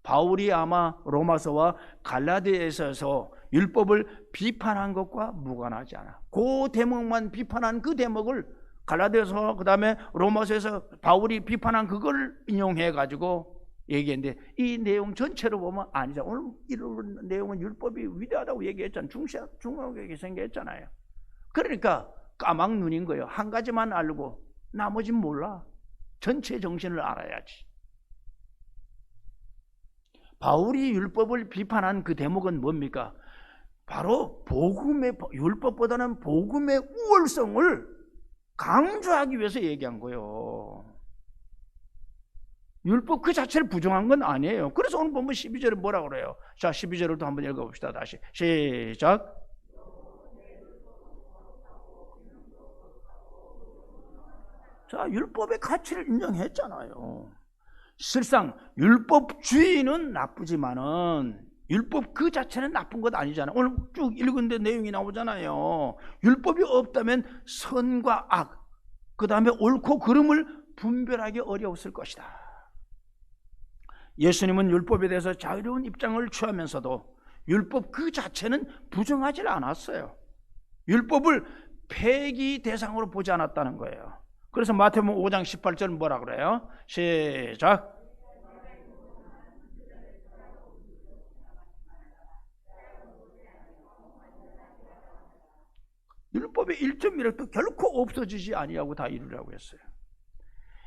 바울이 아마 로마서와 갈라디아서에서 율법을 비판한 것과 무관하지 않아. 그 대목만 비판한 그 대목을 갈라디아서 그다음에 로마서에서 바울이 비판한 그걸 인용해 가지고 얘기했는데 이 내용 전체로 보면 아니죠. 오늘 이런 내용은 율법이 위대하다고 얘기했잖아요. 중요하게 생겼잖아요. 그러니까 까막 눈인 거예요. 한 가지만 알고 나머지는 몰라. 전체 정신을 알아야지. 바울이 율법을 비판한 그 대목은 뭡니까? 바로 복음의 율법보다는 복음의 우월성을 강조하기 위해서 얘기한 거예요. 율법 그 자체를 부정한 건 아니에요. 그래서 오늘 보면 12절에 뭐라고 그래요? 자, 12절을 또 한번 읽어봅시다. 다시 시작. 자, 율법의 가치를 인정했잖아요. 실상 율법주의는 나쁘지만은 율법 그 자체는 나쁜 것 아니잖아요. 오늘 쭉 읽은데 내용이 나오잖아요. 율법이 없다면 선과 악, 그 다음에 옳고 그름을 분별하기 어려웠을 것이다. 예수님은 율법에 대해서 자유로운 입장을 취하면서도 율법 그 자체는 부정하지 않았어요. 율법을 폐기 대상으로 보지 않았다는 거예요. 그래서 마태복음 5장 18절은 뭐라 그래요? 시작. 율법의 1.1획도 결코 없어지지 아니하고 다 이루라고 했어요.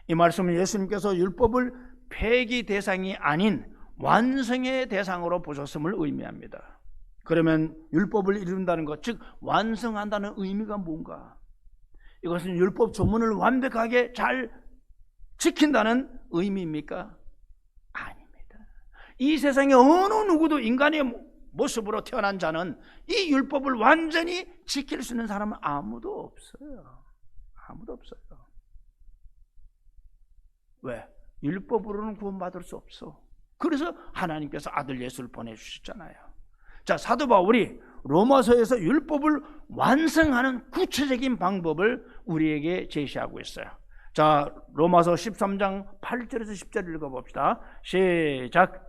이 말씀은 예수님께서 율법을 폐기 대상이 아닌 완성의 대상으로 보셨음을 의미합니다. 그러면 율법을 이룬다는 것, 즉 완성한다는 의미가 뭔가? 이것은 율법 조문을 완벽하게 잘 지킨다는 의미입니까? 아닙니다. 이 세상에 어느 누구도 인간의 모습으로 태어난 자는 이 율법을 완전히 지킬 수 있는 사람은 아무도 없어요. 아무도 없어요. 왜? 율법으로는 구원받을 수 없어. 그래서 하나님께서 아들 예수를 보내주셨잖아요. 자, 사도 바울이 로마서에서 율법을 완성하는 구체적인 방법을 우리에게 제시하고 있어요. 자, 로마서 13장 8절에서 10절 읽어봅시다. 시작.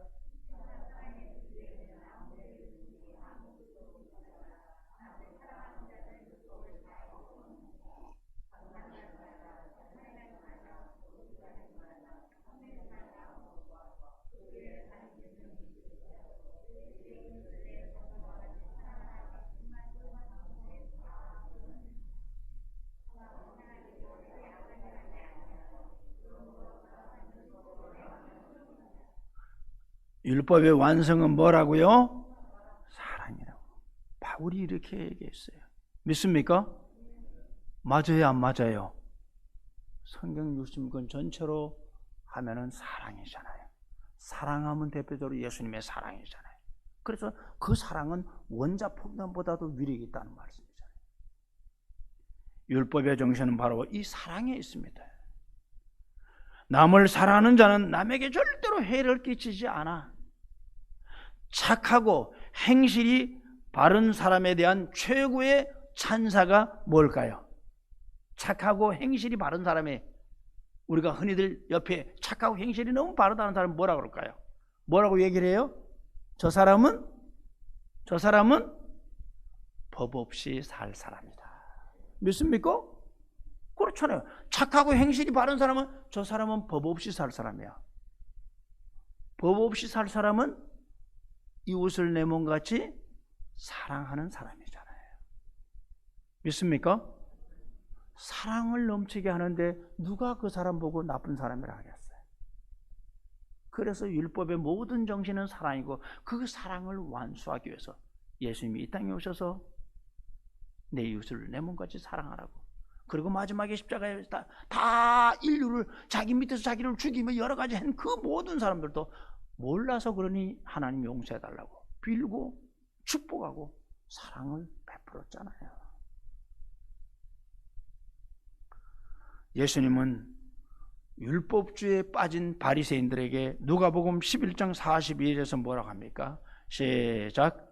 율법의 완성은 뭐라고요? 사랑이라고. 바울이 이렇게 얘기했어요. 믿습니까? 맞아요, 안 맞아요? 성경 60권 전체로 하면은 사랑이잖아요. 사랑하면 대표적으로 예수님의 사랑이잖아요. 그래서 그 사랑은 원자 폭탄보다도 위력이 있다는 말씀이잖아요. 율법의 정신은 바로 이 사랑에 있습니다. 남을 사랑하는 자는 남에게 절대로 해를 끼치지 않아. 착하고 행실이 바른 사람에 대한 최고의 찬사가 뭘까요? 착하고 행실이 바른 사람의, 우리가 흔히들 옆에 착하고 행실이 너무 바르다는 사람 뭐라 그럴까요? 뭐라고 얘기를 해요? 저 사람은 법 없이 살 사람이다. 믿습니까? 그렇잖아요. 착하고 행실이 바른 사람은 저 사람은 법 없이 살 사람이야. 법 없이 살 사람은 이웃을 내 몸같이 사랑하는 사람이잖아요. 믿습니까? 사랑을 넘치게 하는데 누가 그 사람 보고 나쁜 사람이라 하겠어요? 그래서 율법의 모든 정신은 사랑이고 그 사랑을 완수하기 위해서 예수님이 이 땅에 오셔서 내 이웃을 내 몸같이 사랑하라고, 그리고 마지막에 십자가에 다 인류를 자기 밑에서 자기를 죽이며 여러 가지 한 그 모든 사람들도 몰라서 그러니 하나님 용서해달라고 빌고 축복하고 사랑을 베풀었잖아요. 예수님은 율법주의에 빠진 바리새인들에게 누가복음 11장 42절에서 뭐라고 합니까? 시작.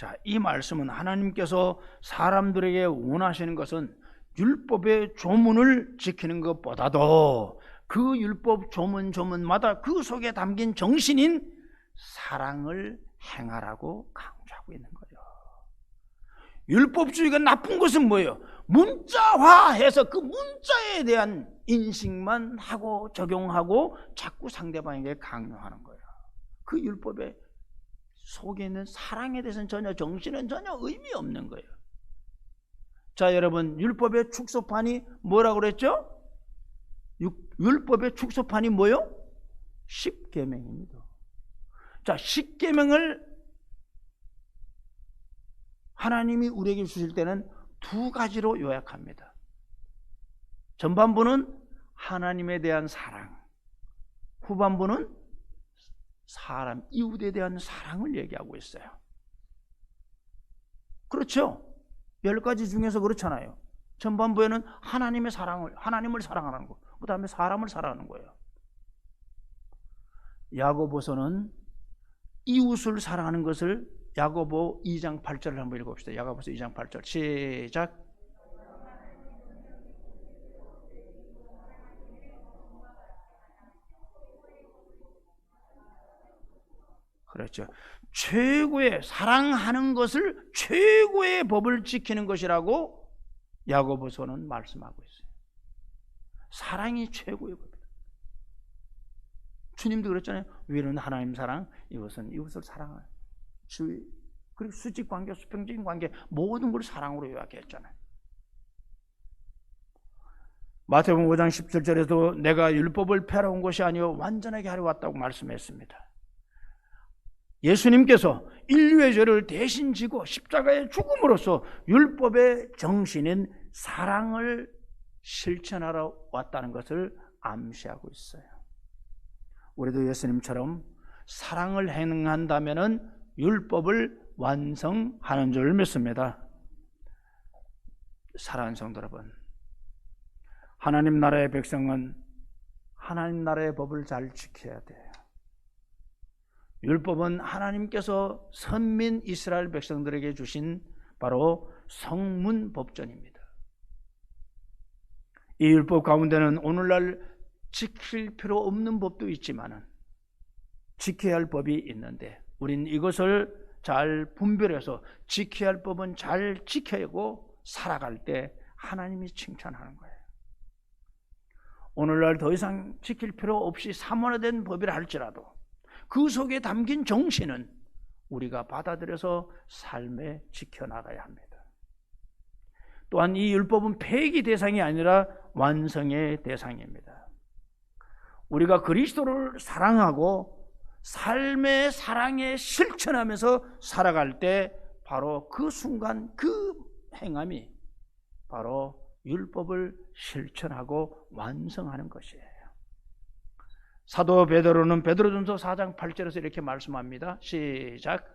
자, 이 말씀은 하나님께서 사람들에게 원하시는 것은 율법의 조문을 지키는 것보다도 그 율법 조문마다 그 속에 담긴 정신인 사랑을 행하라고 강조하고 있는 거예요. 율법주의가 나쁜 것은 뭐예요? 문자화해서 그 문자에 대한 인식만 하고 적용하고 자꾸 상대방에게 강요하는 거예요. 그 율법의 속에 있는 사랑에 대해서는 전혀, 정신은 전혀 의미 없는 거예요. 자, 여러분, 율법의 축소판이 뭐라고 그랬죠? 율법의 축소판이 뭐요? 십계명입니다. 자, 십계명을 하나님이 우리에게 주실 때는 두 가지로 요약합니다. 전반부는 하나님에 대한 사랑, 후반부는 사람, 이웃에 대한 사랑을 얘기하고 있어요. 그렇죠? 10가지 중에서 그렇잖아요. 전반부에는 하나님을 사랑하는 거, 그 다음에 사람을 사랑하는 거예요. 야고보서는 이웃을 사랑하는 것을 야고보 2장 8절을 한번 읽어봅시다. 야고보서 2장 8절 시작. 그렇죠. 최고의, 사랑하는 것을 최고의 법을 지키는 것이라고 야고보서는 말씀하고 있어요. 사랑이 최고의 법이다. 주님도 그랬잖아요. 위는 하나님 사랑, 이것은 이웃을 사랑하는 주의, 그리고 수직 관계, 수평적인 관계, 모든 걸 사랑으로 요약했잖아요. 마태복음 5장 17절에도 내가 율법을 폐하러 온 것이 아니요 완전하게 하러 왔다고 말씀했습니다. 예수님께서 인류의 죄를 대신 지고 십자가에 죽음으로써 율법의 정신인 사랑을 실천하러 왔다는 것을 암시하고 있어요. 우리도 예수님처럼 사랑을 행한다면 율법을 완성하는 줄 믿습니다. 사랑하는 성도 여러분, 하나님 나라의 백성은 하나님 나라의 법을 잘 지켜야 돼요. 율법은 하나님께서 선민 이스라엘 백성들에게 주신 바로 성문법전입니다. 이 율법 가운데는 오늘날 지킬 필요 없는 법도 있지만 지켜야 할 법이 있는데 우린 이것을 잘 분별해서 지켜야 할 법은 잘 지켜야고 살아갈 때 하나님이 칭찬하는 거예요. 오늘날 더 이상 지킬 필요 없이 사문화된 법이라 할지라도 그 속에 담긴 정신은 우리가 받아들여서 삶에 지켜나가야 합니다. 또한 이 율법은 폐기 대상이 아니라 완성의 대상입니다. 우리가 그리스도를 사랑하고 삶의 사랑에 실천하면서 살아갈 때 바로 그 순간 그 행함이 바로 율법을 실천하고 완성하는 것이에요. 사도 베드로는 베드로전서 4장 8절에서 이렇게 말씀합니다. 시작.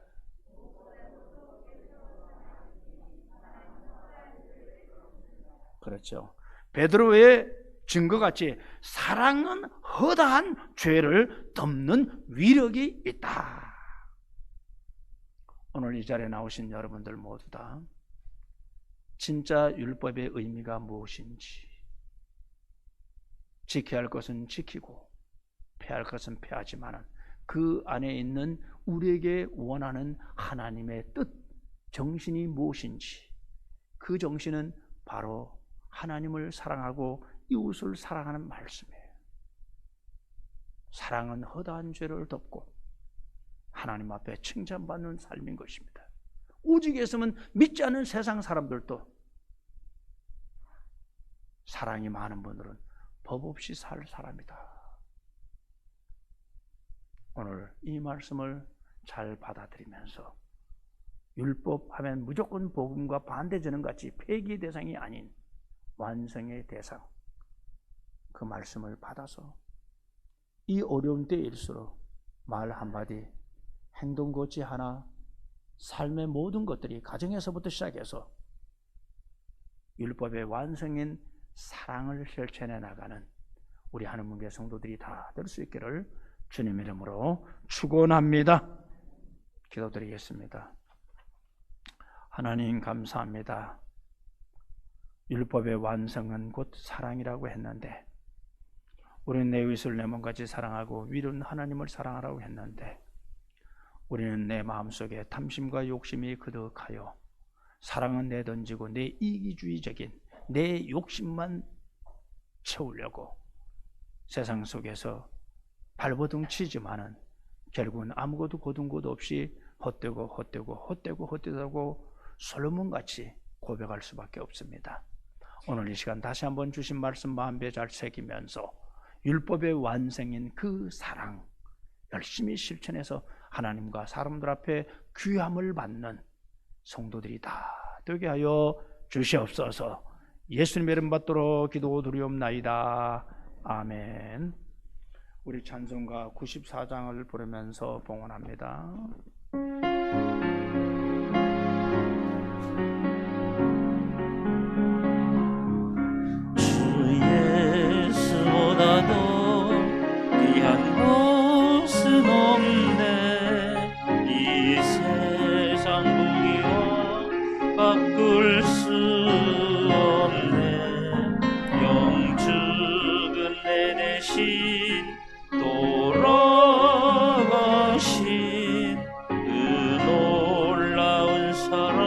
그렇죠. 베드로의 증거같이 사랑은 허다한 죄를 덮는 위력이 있다. 오늘 이 자리에 나오신 여러분들 모두 다 진짜 율법의 의미가 무엇인지, 지켜야 할 것은 지키고 패할 것은 패하지만 그 안에 있는 우리에게 원하는 하나님의 뜻, 정신이 무엇인지, 그 정신은 바로 하나님을 사랑하고 이웃을 사랑하는 말씀이에요. 사랑은 허다한 죄를 덮고 하나님 앞에 칭찬받는 삶인 것입니다. 오직 예수는 믿지 않는 세상 사람들도 사랑이 많은 분들은 법 없이 살 사람이다. 오늘 이 말씀을 잘 받아들이면서 율법 하면 무조건 복음과 반대되는 같이 폐기의 대상이 아닌 완성의 대상, 그 말씀을 받아서 이 어려운 때일수록 말 한마디, 행동거치 하나, 삶의 모든 것들이 가정에서부터 시작해서 율법의 완성인 사랑을 실천해 나가는 우리 하나님의 성도들이 다 될 수 있기를 주님 이름으로 축원합니다. 기도드리겠습니다. 하나님 감사합니다. 율법의 완성은 곧 사랑이라고 했는데 우리는 내 이웃을 내 몸같이 사랑하고 위로는 하나님을 사랑하라고 했는데 우리는 내 마음속에 탐심과 욕심이 그득하여 사랑은 내던지고 내 이기주의적인 내 욕심만 채우려고 세상 속에서 발버둥 치지만은 결국은 아무것도 거둔 것 없이 헛되고 솔로몬같이 고백할 수밖에 없습니다. 오늘 이 시간 다시 한번 주신 말씀 마음에 잘 새기면서 율법의 완성인 그 사랑 열심히 실천해서 하나님과 사람들 앞에 귀함을 받는 성도들이 다 되게 하여 주시옵소서. 예수님의 이름 받도록 기도드리옵나이다. 아멘. 우리 찬송가 94장을 부르면서 봉헌합니다. 주 예수보다도 귀한 것은 없네. 이 세상 무기와 바꿀 수 없네. 영죽은 내 대신 돌아가신 그 놀라운 사랑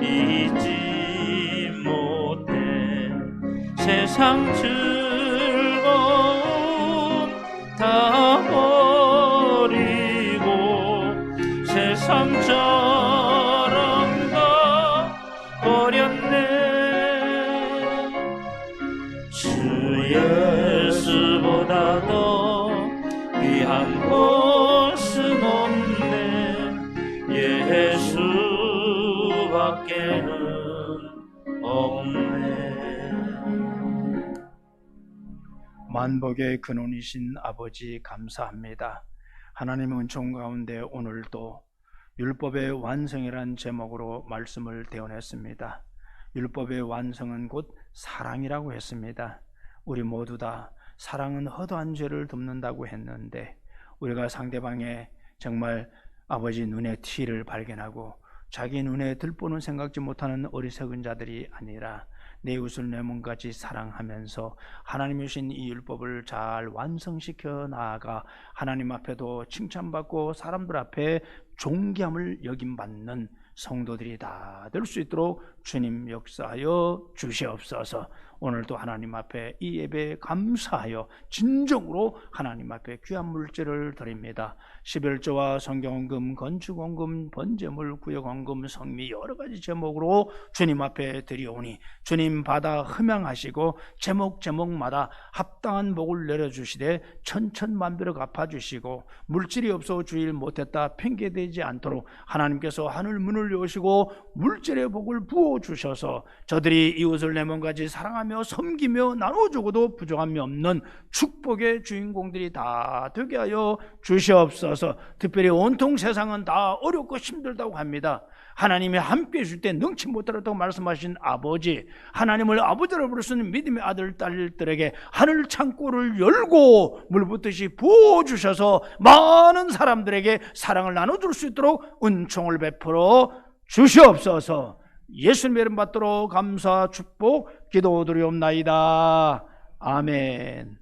잊지 못해. 세상 즐거움 다 버리고 세상 자랑 다 버렸네. 주 예수보다도 귀한 것은 없네. 예수밖에는 없네. 만복의 근원이신 아버지 감사합니다. 하나님의 은총 가운데 오늘도 율법의 완성이란 제목으로 말씀을 대언했습니다. 율법의 완성은 곧 사랑이라고 했습니다. 우리 모두 다 사랑은 허다한 죄를 덮는다고 했는데 우리가 상대방의 정말 아버지 눈의 티를 발견하고 자기 눈에 들보는 생각지 못하는 어리석은 자들이 아니라 내 이웃을 내 몸같이 사랑하면서 하나님이 주신 이 율법을 잘 완성시켜 나아가 하나님 앞에도 칭찬받고 사람들 앞에 존귀함을 여김받는 성도들이 다 될 수 있도록 주님 역사하여 주시옵소서. 오늘도 하나님 앞에 이 예배에 감사하여 진정으로 하나님 앞에 귀한 물질을 드립니다. 11조와 성경헌금, 건축헌금, 번제물, 구역헌금, 성미 여러 가지 제목으로 주님 앞에 드리오니 주님 받아 흠양하시고 제목마다 합당한 복을 내려주시되 천천만배로 갚아주시고 물질이 없어 주일 못했다 핑계대지 않도록 하나님께서 하늘 문을 여시고 물질의 복을 부어주셔서 저들이 이웃을 내 몸같이 사랑하며 섬기며 나눠주고도 부족함이 없는 축복의 주인공들이 다 되게 하여 주시옵소서. 특별히 온통 세상은 다 어렵고 힘들다고 합니다. 하나님이 함께 해줄 때 능치 못하다고 말씀하신 아버지, 하나님을 아버지로 부를 수 있는 믿음의 아들, 딸들에게 하늘 창고를 열고 물붓듯이 부어주셔서 많은 사람들에게 사랑을 나눠줄 수 있도록 은총을 베풀어 주시옵소서. 예수님의 이름 받도록 감사 축복 기도드리옵나이다. 아멘.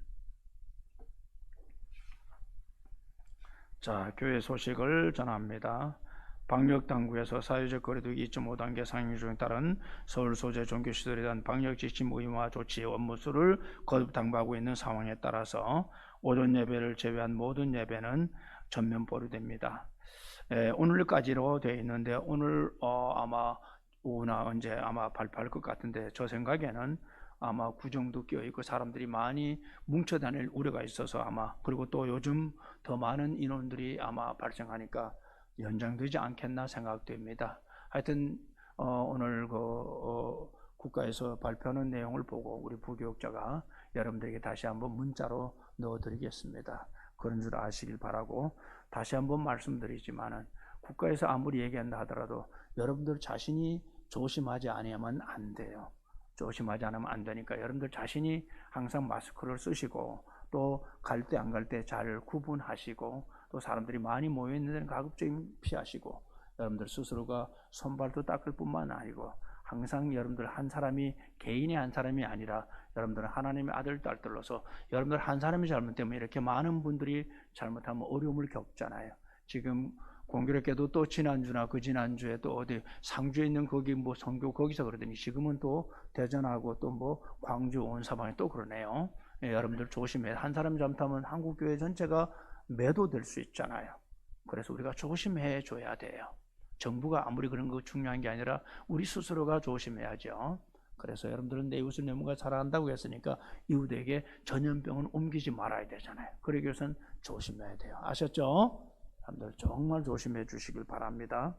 자, 교회 소식을 전합니다. 방역당국에서 사회적 거리두기 2.5단계 상행 중에 따른 서울 소재 종교시설에 대한 방역지침 의무화 조치의 업무수를 거듭 당부하고 있는 상황에 따라서 오전 예배를 제외한 모든 예배는 전면 보류됩니다. 오늘까지로 되어 있는데 오늘 아마 오후나 언제 아마 발표할 것 같은데 저 생각에는 아마 구정도 끼어있고 사람들이 많이 뭉쳐 다닐 우려가 있어서 아마, 그리고 또 요즘 더 많은 인원들이 아마 발생하니까 연장되지 않겠나 생각됩니다. 하여튼 오늘 국가에서 발표하는 내용을 보고 우리 부교육자가 여러분들에게 다시 한번 문자로 넣어드리겠습니다. 그런 줄 아시길 바라고, 다시 한번 말씀드리지만은 국가에서 아무리 얘기한다 하더라도 여러분들 자신이 조심하지 않으면 안 돼요. 조심하지 않으면 안 되니까 여러분들 자신이 항상 마스크를 쓰시고, 또 갈 때 안 갈 때 잘 구분하시고, 또 사람들이 많이 모여있는 데는 가급적이면 피하시고, 여러분들 스스로가 손발도 닦을 뿐만 아니고 항상 여러분들 한 사람이 개인의 한 사람이 아니라 여러분들은 하나님의 아들 딸들로서 여러분들 한 사람이 잘못되면 이렇게 많은 분들이 잘못하면 어려움을 겪잖아요. 지금 공교롭게도 또 지난주나 그 지난주에 또 어디 상주에 있는 거기 뭐 선교 거기서 그러더니 지금은 또 대전하고 또 뭐 광주 온 사방에 또 그러네요. 여러분들 조심해요. 한 사람이 잘못하면 한국교회 전체가 매도될 수 있잖아요. 그래서 우리가 조심해 줘야 돼요. 정부가 아무리 그런 거 중요한 게 아니라 우리 스스로가 조심해야죠. 그래서 여러분들은 내 이웃을 내 몸과 사랑한다고 했으니까 이웃에게 전염병은 옮기지 말아야 되잖아요. 그러기 위해서는 조심해야 돼요. 아셨죠? 여러분들 정말 조심해 주시길 바랍니다.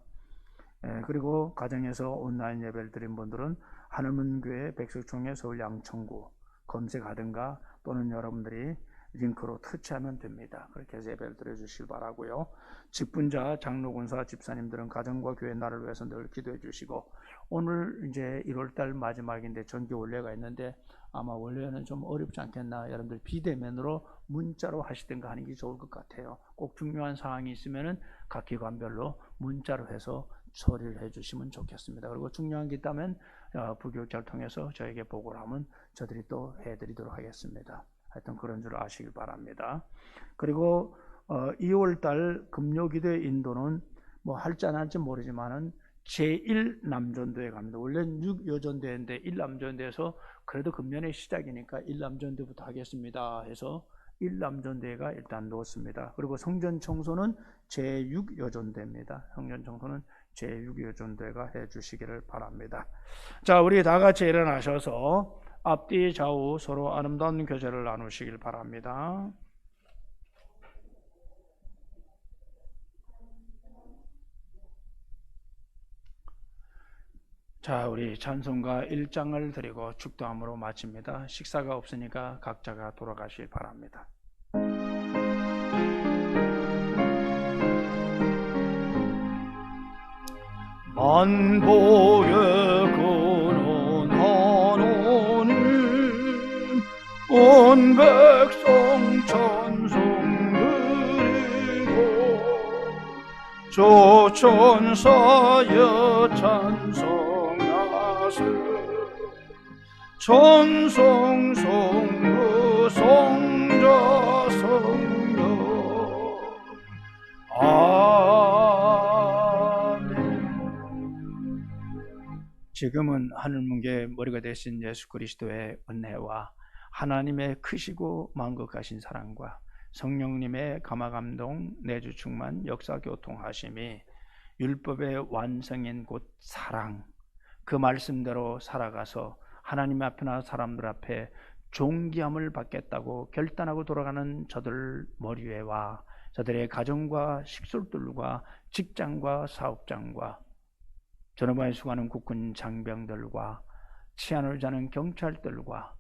그리고 가정에서 온라인 예배를 드린 분들은 하늘문교회 백석총회 서울 양천구 검색하든가 또는 여러분들이 링크로 터치하면 됩니다. 그렇게 해서 예배를 드려주시길 바라고요. 직분자, 장로군사, 집사님들은 가정과 교회 나를 위해서 늘 기도해 주시고, 오늘 이제 1월달 마지막인데 정기 원례가 있는데 아마 원래는 좀 어렵지 않겠나. 여러분들 비대면으로 문자로 하시든가 하는 게 좋을 것 같아요. 꼭 중요한 사항이 있으면은 각 기관별로 문자로 해서 처리를 해주시면 좋겠습니다. 그리고 중요한 게 있다면 부교육자를 통해서 저에게 보고를 하면 저들이 또 해드리도록 하겠습니다. 하여튼 그런 줄 아시길 바랍니다. 그리고 2월달 금요기도의 인도는 뭐 할지 안 할지 모르지만은 제1남전도에 갑니다. 원래는 6여전도인데 1남전도에서 그래도 금년의 시작이니까 1남전도부터 하겠습니다 해서 1남전도회가 일단 놓습니다. 그리고 성전 청소는 제6여전도입니다. 성전 청소는 제6여전도회가 해주시기를 바랍니다. 자, 우리 다 같이 일어나셔서 앞뒤 좌우 서로 아름다운 교제를 나누시길 바랍니다. 자, 우리 찬송가 1장을 드리고 축도함으로 마칩니다. 식사가 없으니까 각자가 돌아가시길 바랍니다. 만복의 근원하노니 온 백성 찬송 드리고 조천사여 찬송하세 천성 성부 성자 성령 지금은 하늘문교의 머리가 되신 예수 그리스도의 은혜와 하나님의 크시고 만극하신 사랑과 성령님의 감화감동 내주 충만 역사교통하심이 율법의 완성인 곧 사랑, 그 말씀대로 살아가서 하나님 앞이나 사람들 앞에 존귀함을 받겠다고 결단하고 돌아가는 저들 머리 위에와 저들의 가정과 식솔들과 직장과 사업장과 전후반에 수고하는 국군 장병들과 치안을 자는 경찰들과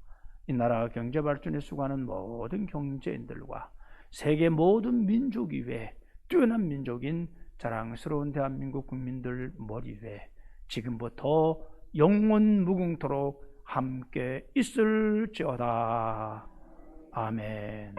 이 나라 경제 발전에 수고하는 모든 경제인들과 세계 모든 민족 위에 뛰어난 민족인 자랑스러운 대한민국 국민들 머리 위에 지금부터 영원 무궁토록 함께 있을지어다. 아멘.